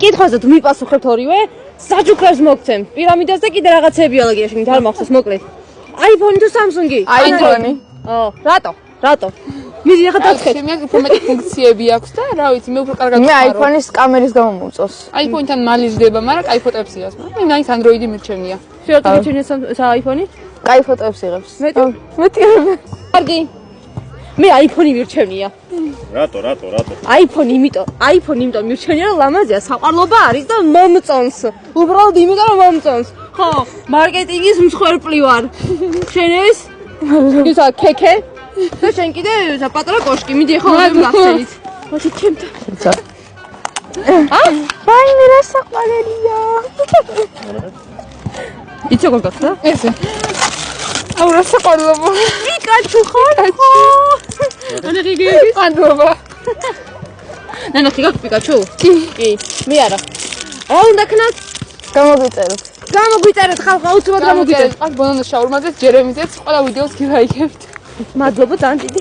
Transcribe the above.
კითხვაზე თუ მიპასუხებთ ორივე, საჩუქრებს მოგცემ. პირამიდას და კიდე რაღაცები ალაგია შეგნით არ მახსოვს მოკლედ. iPhone თუ Samsung-ი? iPhone-ი. რატო? მიდი ახლა დაწყეთ. მე უფრო ფუნქციები აქვს და რა ვიცი, მე უფრო კარგად მე iPhone-ის კამერის გამო მომწონს. iPhone-თან მალი ჟდება, მაგრამ კაი ფოტოებს იღებს. მე მაინც Android-ი მირჩენია. შეიძლება მიჩენია iPhone-ი? კაი ფოტოებს იღებს. მეტი. კარგი. მე iPhone-ი მირჩენია. რატო? iPhone იმიტომ მირჩენია, რომ ლამაზია, საყვარლობა არის და მომწონს. უბრალოდ იმიტომ რომ მომწონს. ხო, მარკეტინგის მსხვერპლი ვარ. შენ ეს? ისა ქექე? და შენ კიდე პატარა კოშკი, მიდი ახლა მოგახსენით. მოდი ჩემთან. ვაიმე რა საყვარელია. იცი როგორ გახდა? ესე. აუ რა საყვარლობა. პიკაჩუ ხარ? ანა გიგების? ანდობა. ნანა ხიგაკ პიკაჩუ? კი. მე არა. რა უნდა ქნათ? გამოგვიწერეთ ხალხო, აუცილებლად გამოგვიწერეთ. აქ ბონოს შაურმაზეც, ჯერემიზეც, ყველა ვიდეოს გილაიქებთ. მადლობა ძალიან დიდი.